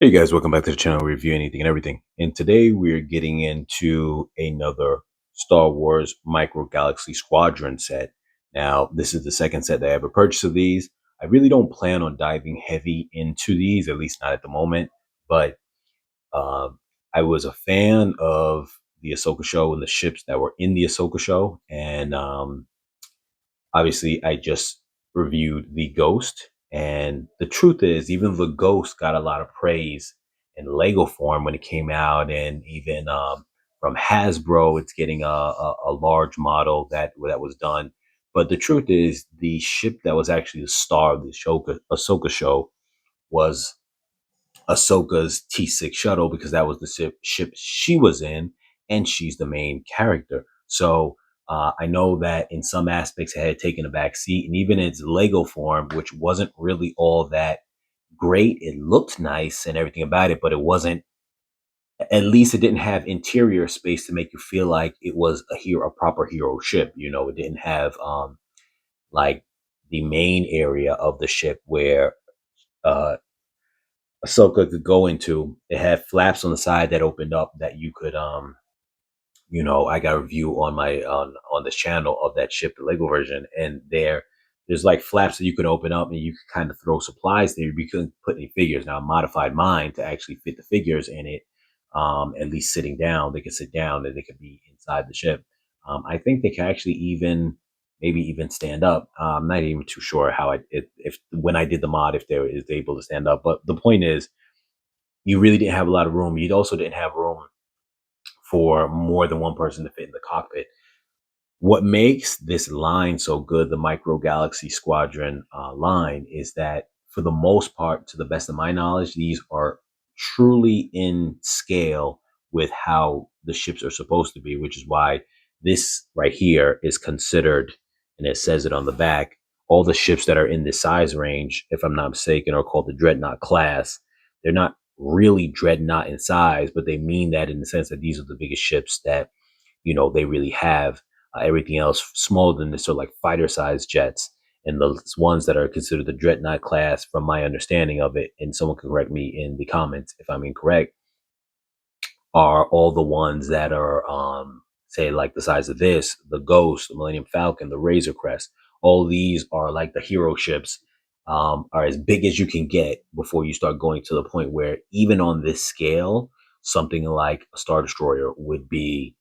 Hey guys, welcome back to the channel. We review anything and everything. And today we're getting into another Star Wars Micro Galaxy Squadron set. Now, this is the second set that I ever purchased of these. I really don't plan on diving heavy into these, at least not at the moment. But I was a fan of the Ahsoka show and the ships that were in the Ahsoka show. And obviously, I just reviewed the Ghost, and the truth is, even the Ghost got a lot of praise in Lego form when it came out, and even from Hasbro, it's getting a large model that was done. But the truth is, the ship that was actually the star of the Ahsoka show was Ahsoka's T-6 shuttle, because that was the ship she was in, and she's the main character. So I know that in some aspects it had taken a back seat, and even its Lego form, which wasn't really all that great. It looked nice and everything about it, but it wasn't. At least it didn't have interior space to make you feel like it was a proper hero ship. You know, it didn't have like the main area of the ship where uh Ahsoka could go into. It had flaps on the side that opened up that you could I got a review on my on this channel of that ship, the Lego version, and there's like flaps that you could open up and you could kind of throw supplies there. You couldn't put any figures. Now I modified mine to actually fit the figures in it. At least sitting down, they could sit down and they could be inside the ship. I think they can actually even maybe even stand up. I'm not even too sure how if when I did the mod, if they were is able to stand up. But the point is, you really didn't have a lot of room. You also didn't have room for more than one person to fit in the cockpit. What makes this line so good, the Micro Galaxy Squadron line, is that for the most part, to the best of my knowledge, these are truly in scale with how the ships are supposed to be, which is why this right here is considered, and it says it on the back, all the ships that are in this size range, if I'm not mistaken, are called the Dreadnought class. They're not really Dreadnought in size, but they mean that in the sense that these are the biggest ships that, they really have. Everything else smaller than this are like fighter sized jets. And the ones that are considered the Dreadnought class, from my understanding of it, and someone can correct me in the comments if I'm incorrect, are all the ones that are, say, like the size of this, the Ghost, the Millennium Falcon, the Razor Crest. All these are like the hero ships, are as big as you can get before you start going to the point where, even on this scale, something like a Star Destroyer would be,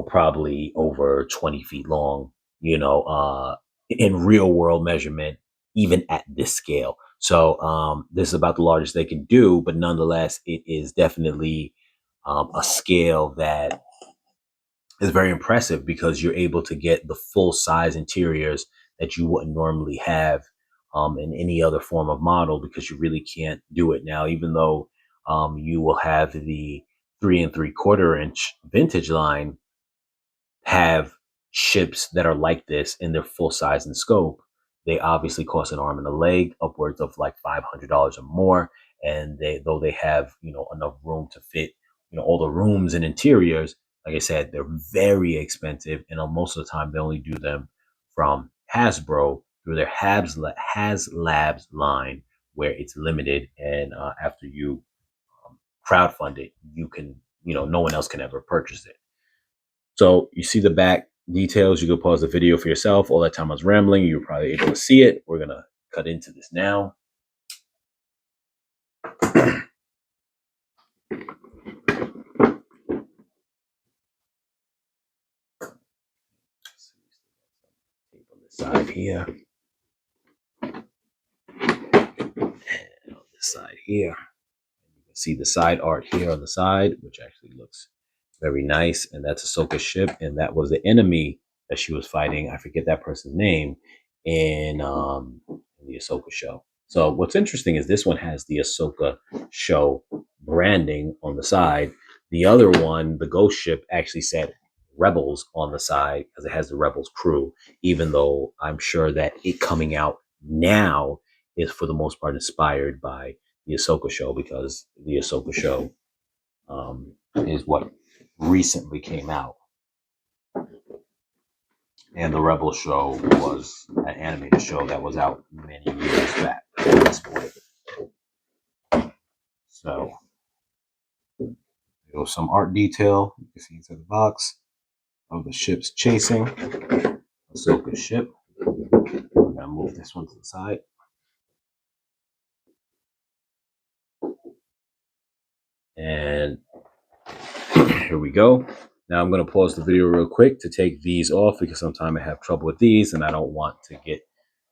probably over 20 feet long, in real world measurement, even at this scale. So this is about the largest they can do, but nonetheless, it is definitely a scale that is very impressive, because you're able to get the full size interiors that you wouldn't normally have in any other form of model, because you really can't do it now, even though you will have the 3 3/4 inch vintage line have ships that are like this in their full size and scope. They obviously cost an arm and a leg, upwards of like $500 or more. And though they have, enough room to fit, all the rooms and interiors, like I said, they're very expensive. And most of the time, they only do them from Hasbro through their Has Labs line, where it's limited. And after you crowdfund it, you can, no one else can ever purchase it. So you see the back details. You can pause the video for yourself. All that time I was rambling, you were probably able to see it. We're gonna cut into this now. On this side here, and on this side here, you can see the side art here on the side, which actually looks very nice. And that's Ahsoka's ship, and that was the enemy that she was fighting. I forget that person's name in the Ahsoka show. So what's interesting is this one has the Ahsoka show branding on the side. The other one, the Ghost ship, actually said Rebels on the side because it has the Rebels crew, even though I'm sure that it coming out now is for the most part inspired by the Ahsoka show, because the Ahsoka show is what recently came out. And the Rebel show was an animated show that was out many years back at this point. So there was some art detail. You can see inside the box of the ships chasing Ahsoka's ship. I'm gonna move this one to the side. And here we go. Now I'm going to pause the video real quick to take these off because sometimes I have trouble with these and I don't want to get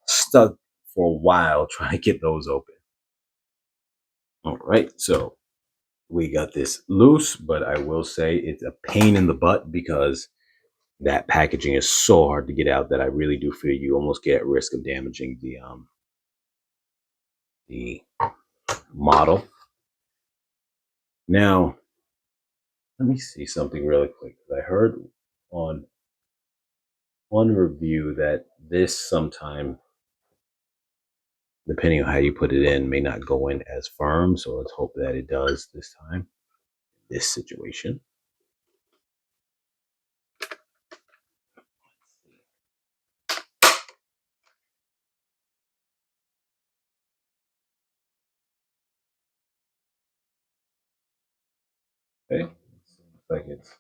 stuck for a while trying to get those open. All right, so we got this loose, but I will say it's a pain in the butt because that packaging is so hard to get out that I really do feel you almost get at risk of damaging the model. Now, let me see something really quick. I heard on one review that this sometime, depending on how you put it in, may not go in as firm. So let's hope that it does this time, this situation. Okay, looks like it's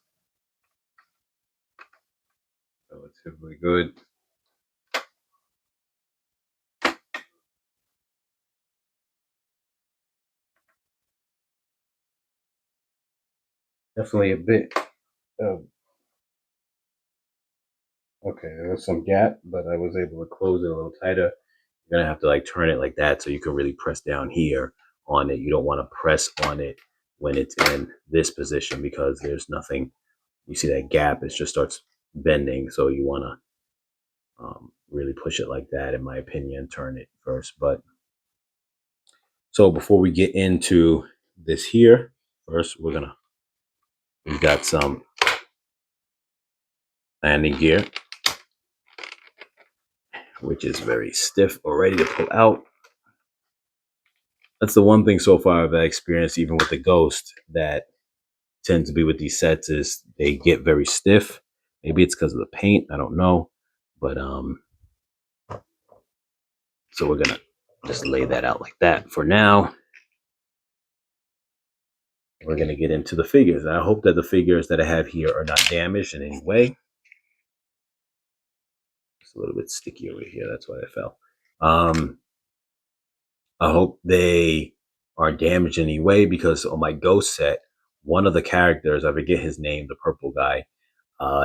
relatively good. Definitely a bit of, okay, there was some gap, but I was able to close it a little tighter. You're gonna have to like turn it like that so you can really press down here on it. You don't want to press on it when it's in this position because there's nothing. You see that gap, it just starts bending. So you want to really push it like that, in my opinion, turn it first. But so before we get into this here, first we've got some landing gear, which is very stiff already to pull out. That's the one thing so far I've experienced, even with the Ghost, that tends to be with these sets is they get very stiff. Maybe it's because of the paint, I don't know. But so we're gonna just lay that out like that. For now, we're gonna get into the figures. And I hope that the figures that I have here are not damaged in any way. It's a little bit sticky over here, that's why I fell. I hope they are damaged in any way because on my Ghost set, one of the characters, I forget his name, the purple guy,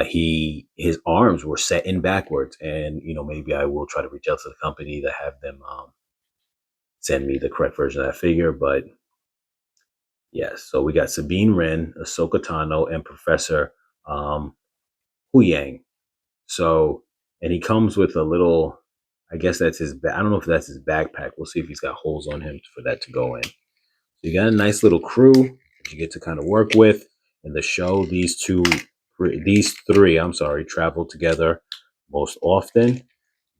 his arms were set in backwards, and maybe I will try to reach out to the company to have them send me the correct version of that figure. But yes, so we got Sabine Wren, Ahsoka Tano, and Professor Huyang. So, and he comes with a little, I guess that's his, I don't know if that's his backpack. We'll see if he's got holes on him for that to go in. So you got a nice little crew that you get to kind of work with in the show. These three, I'm sorry, travel together most often,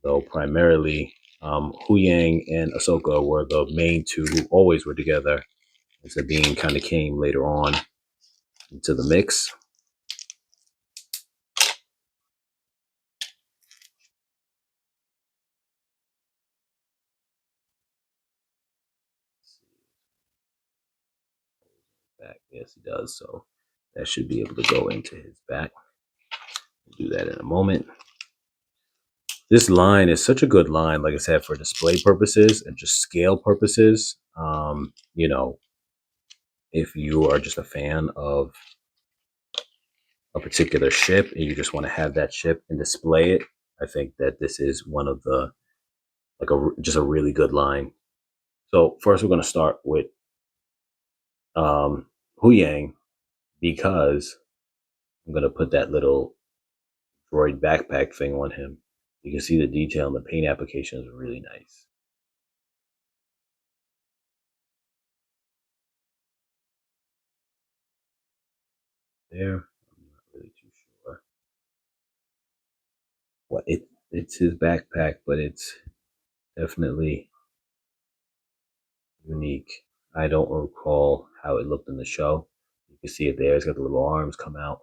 though primarily Huyang and Ahsoka were the main two who always were together. And Sabine kind of came later on into the mix. Back, yes, he does. So that should be able to go into his back. We'll do that in a moment. This line is such a good line, like I said, for display purposes and just scale purposes. If you are just a fan of a particular ship and you just want to have that ship and display it, I think that this is one of the just a really good line. So first, we're going to start with Huyang because I'm going to put that little droid backpack thing on him. You can see the detail and the paint application is really nice. There, I'm not really too sure what it's his backpack, but it's definitely unique. I don't recall how it looked in the show. You can see it there. It's got the little arms come out.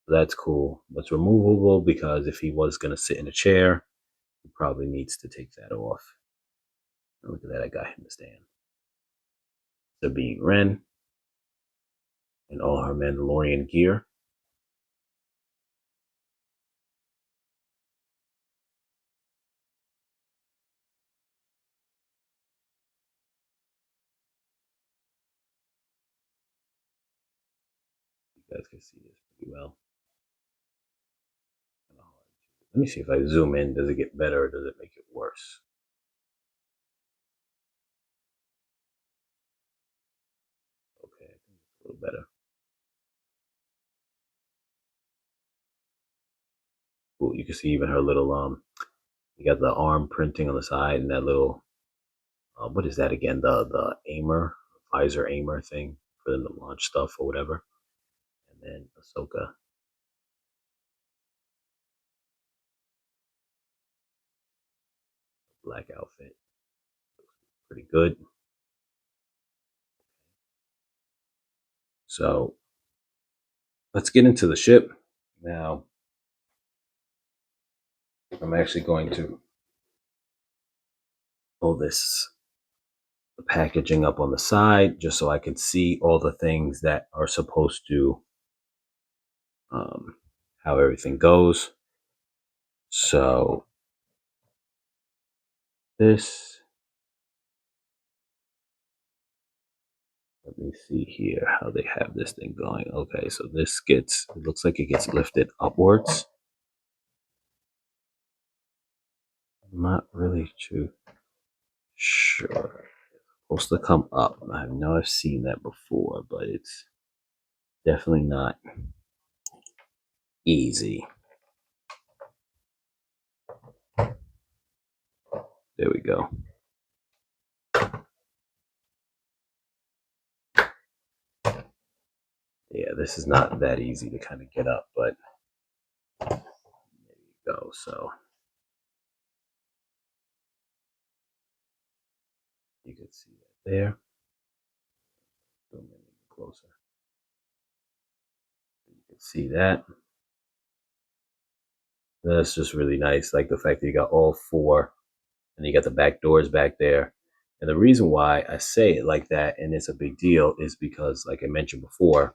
So that's cool. But it's removable because if he was going to sit in a chair, he probably needs to take that off. And look at that. I got him to stand. Sabine Wren in all her Mandalorian gear. You guys can see this pretty well. Let me see if I zoom in. Does it get better or does it make it worse? Okay, I think it's a little better. Cool. You can see even her little you got the arm printing on the side and that little what is that again? The aimer, visor aimer thing for them to launch stuff or whatever. And then Ahsoka, black outfit, pretty good. So let's get into the ship now. I'm actually going to pull this the packaging up on the side just so I can see all the things that are supposed to how everything goes. So this, let me see here how they have this thing going. Okay, so this gets, it looks like it gets lifted upwards. I'm not really too sure. It's supposed to come up. I know I've seen that before, but it's definitely not easy. There we go. Yeah, this is not that easy to kind of get up, but there you go. So you can see that there. Zoom in closer. You can see that. That's just really nice. Like the fact that you got all four and you got the back doors back there. And the reason why I say it like that and it's a big deal is because, like I mentioned before,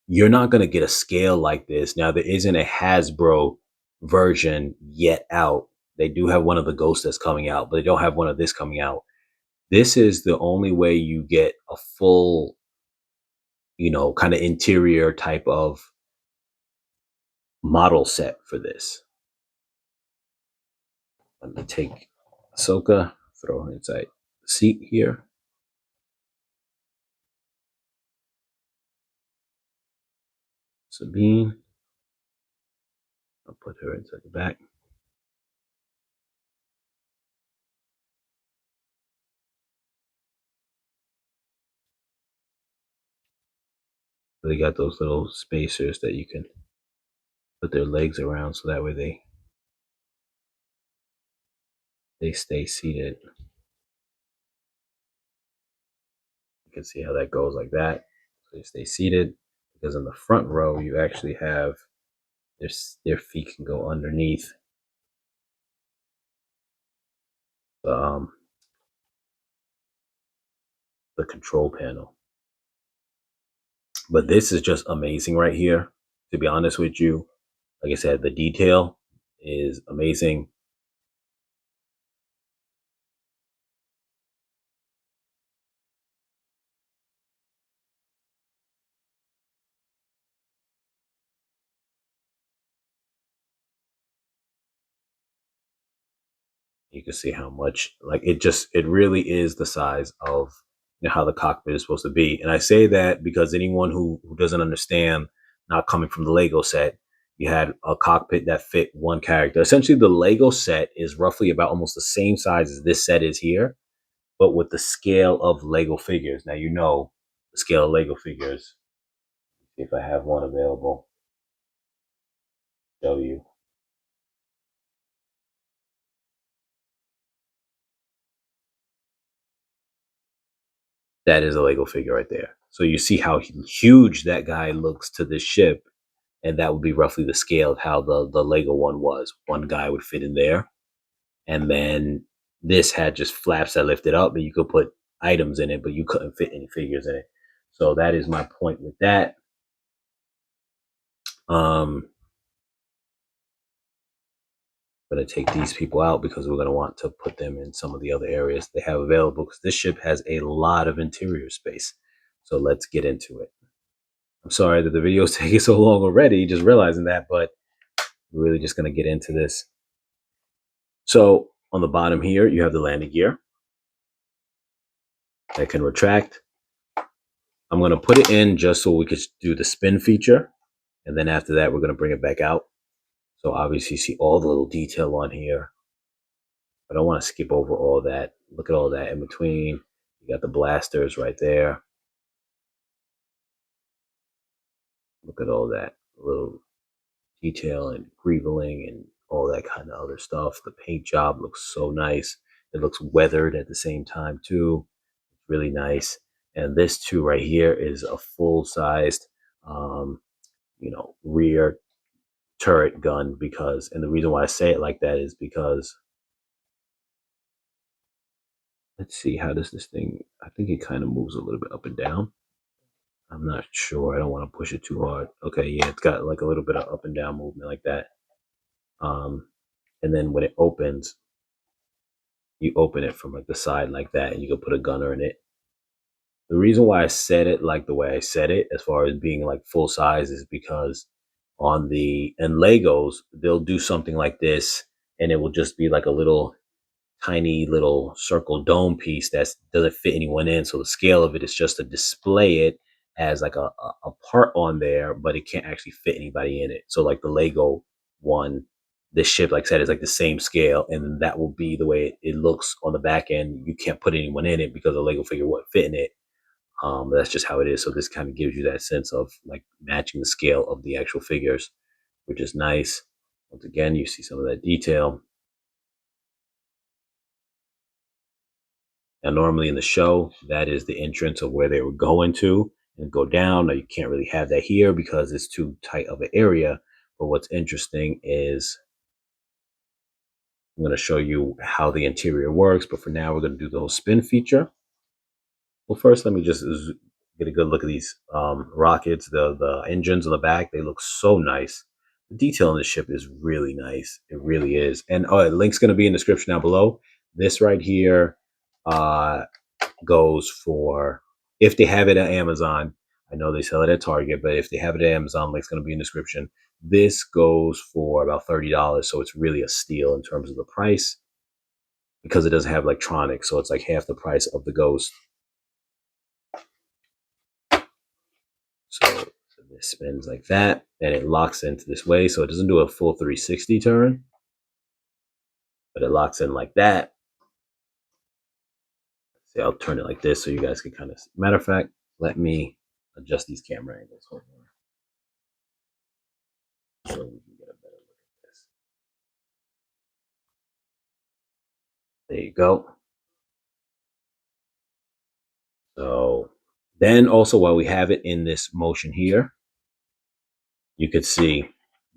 you're not going to get a scale like this. Now, there isn't a Hasbro version yet out. They do have one of the Ghosts that's coming out, but they don't have one of this coming out. This is the only way you get a full, kind of interior type of model set for this. Let me take Ahsoka, throw her inside the seat here. Sabine, I'll put her inside the back. They got those little spacers that you can put their legs around so that way they stay seated. You can see how that goes like that. So they stay seated because in the front row you actually have their feet can go underneath the the control panel. But this is just amazing right here. To be honest with you, like I said, the detail is amazing. You can see how much, like, it really is the size of how the cockpit is supposed to be. And I say that because anyone who doesn't understand, not coming from the Lego set, you had a cockpit that fit one character. Essentially, the Lego set is roughly about almost the same size as this set is here, but with the scale of Lego figures. Now, the scale of Lego figures. If I have one available, show you. That is a Lego figure right there. So you see how huge that guy looks to this ship, and that would be roughly the scale of how the Lego one was. One guy would fit in there, and then this had just flaps that lifted up, and you could put items in it, but you couldn't fit any figures in it. So that is my point with that. I'm going to take these people out because we're going to want to put them in some of the other areas they have available, because this ship has a lot of interior space. So let's get into it. I'm sorry that the video is taking so long already, just realizing that, but we're really just going to get into this. So on the bottom here, you have the landing gear that can retract. I'm going to put it in just so we could do the spin feature. And then after that, we're going to bring it back out. So obviously you see all the little detail on here. I don't want to skip over all that. Look at all that in between. You got the blasters right there. Look at all that little detail and greeveling and all that kind of other stuff. The paint job looks so nice. It looks weathered at the same time too. Really nice. And this too right here is a full-sized, rear turret gun, because, and the reason why I say it like that is because, let's see, how does this thing, I think it kind of moves a little bit up and down. I'm not sure. I don't want to push it too hard. Okay, yeah, it's got like a little bit of up and down movement like that. And then when it opens, you open it from like the side like that, and you can put a gunner in it. The reason why I said it like the way I said it, as far as being like full size, is because in Legos, they'll do something like this, and it will just be like a little tiny little circle dome piece that doesn't fit anyone in. So the scale of it is just to display it as like a part on there, but it can't actually fit anybody in it. So like the Lego one, this ship, like I said, is like the same scale, and that will be the way it looks on the back end. You can't put anyone in it because the Lego figure won't fit in it. That's just how it is. So this kind of gives you that sense of like matching the scale of the actual figures, which is nice. Once again, you see some of that detail. Now, normally in the show, that is the entrance of where they were going to and go down. Now, you can't really have that here because it's too tight of an area. But what's interesting is I'm going to show you how the interior works. But for now, we're going to do the whole spin feature. Well, first, let me just get a good look at these rockets, the engines on the back. They look so nice. The detail on the ship is really nice. It really is. And the link's going to be in the description down below. This right here goes for, if they have it at Amazon. I know they sell it at Target, but if they have it at Amazon, link's going to be in the description. This goes for about $30, so it's really a steal in terms of the price, because it doesn't have electronics, so it's like half the price of the Ghost. So this spins like that, and it locks into this way, so it doesn't do a full 360 turn, but it locks in like that. See, I'll turn it like this so you guys can kind of, matter of fact, let me adjust these camera angles. Hold on. So we can get a better look at this. There you go. So then also, while we have it in this motion here, you could see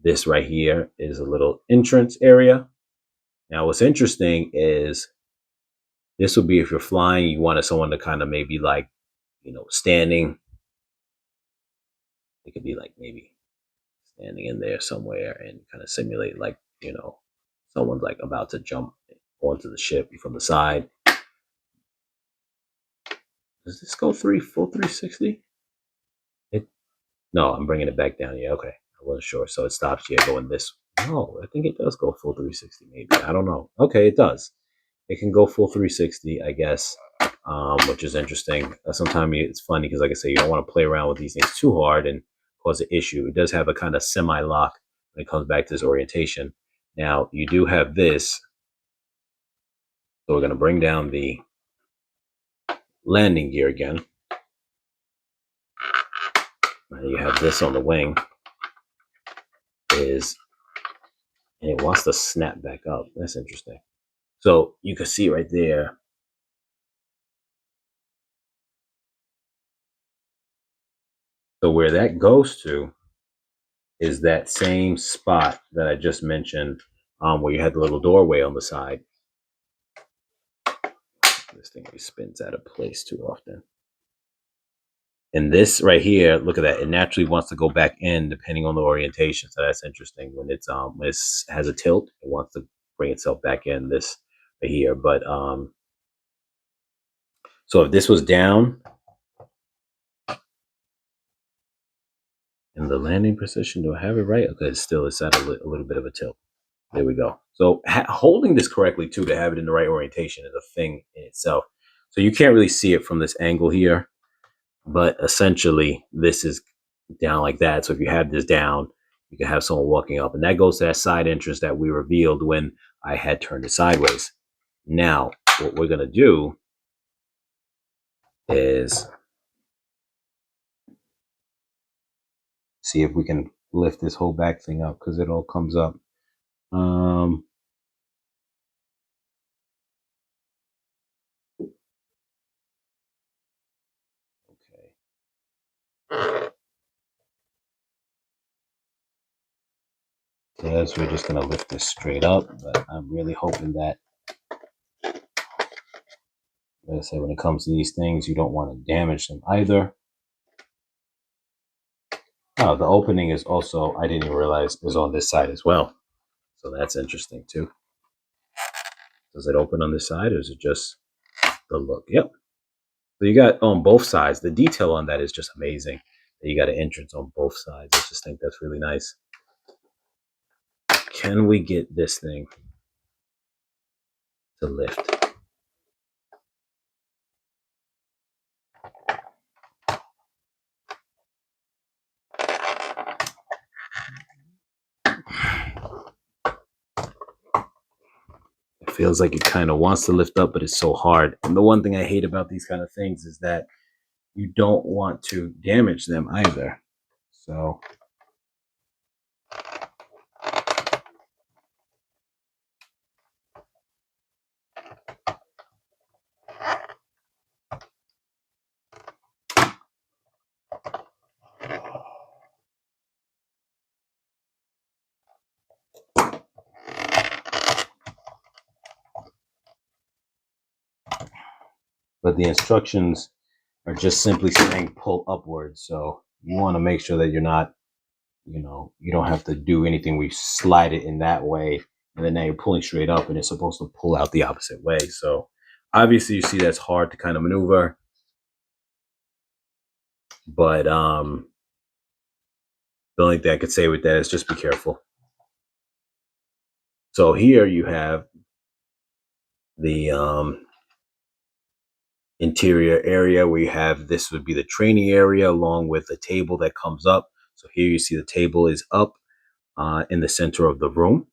this right here is a little entrance area. Now, what's interesting is this would be if you're flying, you wanted someone to kind of maybe like, standing. It could be like maybe standing in there somewhere and kind of simulate like, someone's like about to jump onto the ship from the side. Does this go full 360? No, I'm bringing it back down. Yeah, okay. I wasn't sure. So it stops here going this. No, I think it does go full 360 maybe. I don't know. Okay, it does. It can go full 360, I guess, which is interesting. Sometimes it's funny because, like I say, you don't want to play around with these things too hard and cause an issue. It does have a kind of semi-lock when it comes back to this orientation. Now, you do have this. So we're going to bring down the landing gear again. And you have this on the wing. And it wants to snap back up. That's interesting. So you can see right there. So where that goes to is that same spot that I just mentioned, where you had the little doorway on the side. This thing always spins out of place too often. And this right here, look at that. It naturally wants to go back in depending on the orientation. So that's interesting. When it has a tilt, it wants to bring itself back in this right here. But so if this was down in the landing position, do I have it right? Okay, it's at a little bit of a tilt. There we go. So holding this correctly too, to have it in the right orientation, is a thing in itself. So you can't really see it from this angle here, but essentially this is down like that. So if you have this down, you can have someone walking up, and that goes to that side entrance that we revealed when I had turned it sideways. Now, what we're gonna do is see if we can lift this whole back thing up, because it all comes up. Okay. So as we're just gonna lift this straight up, but I'm really hoping that, like I said, when it comes to these things, you don't want to damage them either. Oh, the opening is also, I didn't even realize, is on this side as well. So that's interesting too. Does it open on this side, or is it just the look? Yep. So you got on both sides. The detail on that is just amazing. You got an entrance on both sides. I just think that's really nice. Can we get this thing to lift? It feels like it kind of wants to lift up, but it's so hard. And the one thing I hate about these kind of things is that you don't want to damage them either. So but the instructions are just simply saying pull upwards. So you want to make sure that you're not, you don't have to do anything. We slide it in that way, and then now you're pulling straight up, and it's supposed to pull out the opposite way. So obviously you see that's hard to kind of maneuver, but the only thing I could say with that is just be careful. So here you have the interior area where you have, this would be the training area along with a table that comes up. So here you see the table is up in the center of the room.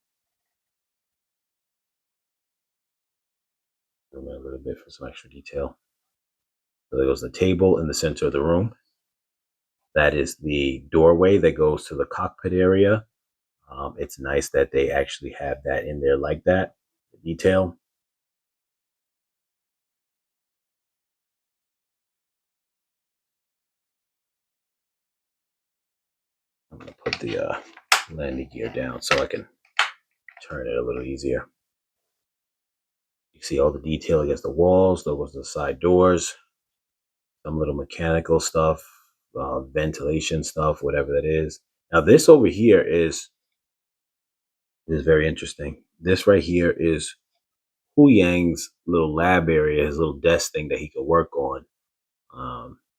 Zoom in a little bit for some extra detail. So there goes the table in the center of the room. That is the doorway that goes to the cockpit area. It's nice that they actually have that in there like that, the detail. I'm going to put the landing gear down so I can turn it a little easier. You see all the detail against the walls. There was the side doors, some little mechanical stuff, ventilation stuff, whatever that is. Now this over here is very interesting. This right here is Hu Yang's little lab area, his little desk thing that he could work on.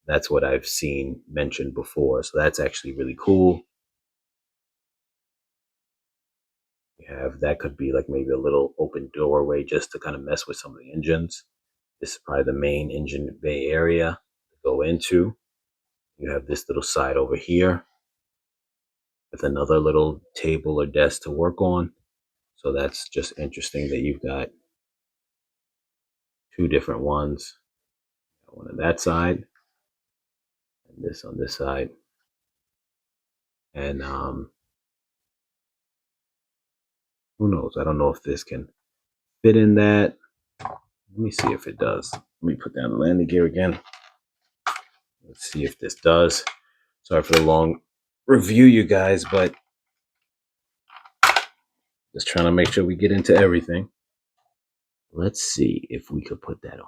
That's what I've seen mentioned before. So that's actually really cool. You have, that could be like maybe a little open doorway just to kind of mess with some of the engines. This is probably the main engine bay area to go into. You have this little side over here with another little table or desk to work on. So that's just interesting that you've got two different ones. One on that side and this on this side. And who knows? I don't know if this can fit in that. Let me see if it does. Let me put down the landing gear again. Let's see if this does. Sorry for the long review, you guys, but just trying to make sure we get into everything. Let's see if we could put that on there.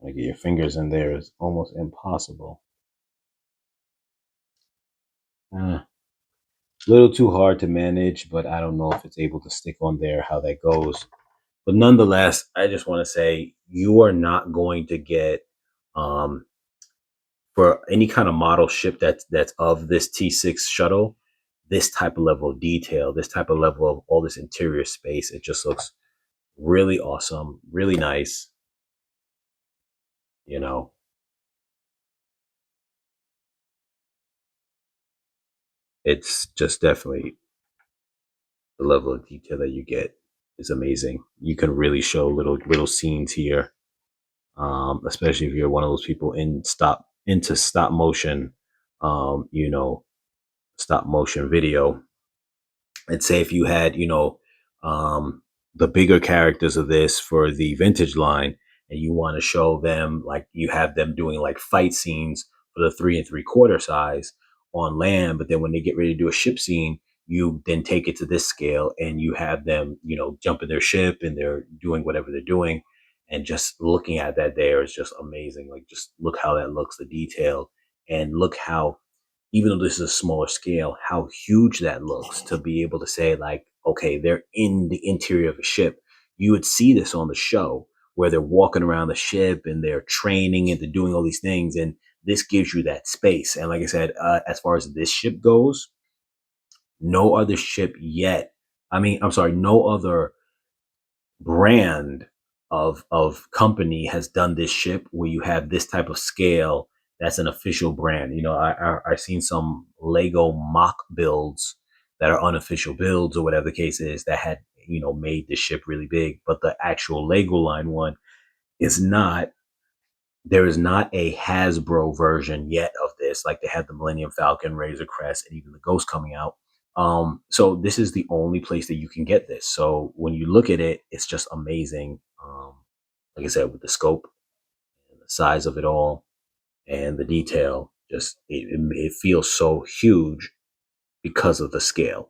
Get your fingers in there is almost impossible. A little too hard to manage, but I don't know if it's able to stick on there, how that goes. But nonetheless, I just want to say you are not going to get um, for any kind of model ship that's of this T-6 shuttle, this type of level of detail, this type of level of all this interior space. It just looks really awesome, really nice. You know, it's just definitely the level of detail that you get is amazing. You can really show little scenes here, especially if you're one of those people into stop motion, you know, stop motion video. And say if you had, um, the bigger characters of this for the vintage line, and you want to show them like you have them doing like fight scenes for the 3 3/4 size on land, but then when they get ready to do a ship scene, you then take it to this scale and you have them, jump in their ship and they're doing whatever they're doing. And just looking at that there is just amazing. Like just look how that looks, the detail, and look how, even though this is a smaller scale, how huge that looks to be able to say, like, okay, they're in the interior of a ship. You would see this on the show where they're walking around the ship and they're training and they're doing all these things. And this gives you that space. And like I said, as far as this ship goes, no other ship yet. I mean, I'm sorry, no other brand of company has done this ship where you have this type of scale. That's an official brand. I've seen some Lego mock builds that are unofficial builds or whatever the case is that had made the ship really big, but the actual Lego line one is not. There is not a Hasbro version yet of this. Like they had the Millennium Falcon, Razor Crest, and even the Ghost coming out. So this is the only place that you can get this. So when you look at it, it's just amazing. Like I said, with the scope and the size of it all and the detail, just it feels so huge because of the scale.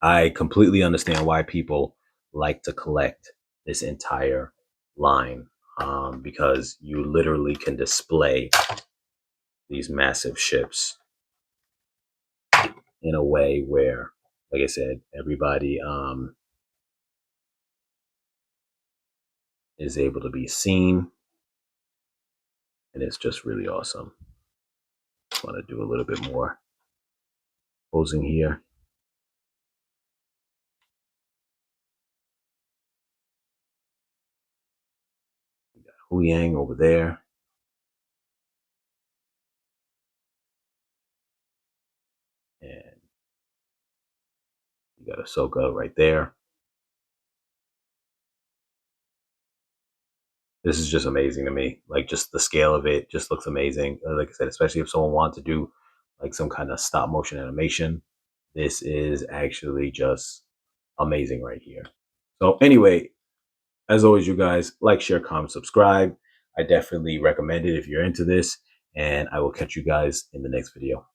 I completely understand why people like to collect this entire line, because you literally can display these massive ships in a way where, like I said, everybody is able to be seen, and it's just really awesome. Want to do a little bit more posing here. Hu Yang over there, and you got Ahsoka right there. This is just amazing to me. Like just the scale of it just looks amazing. Like I said, especially if someone wants to do like some kind of stop motion animation, this is actually just amazing right here. So anyway, as always, you guys like, share, comment, subscribe. I definitely recommend it if you're into this, and I will catch you guys in the next video.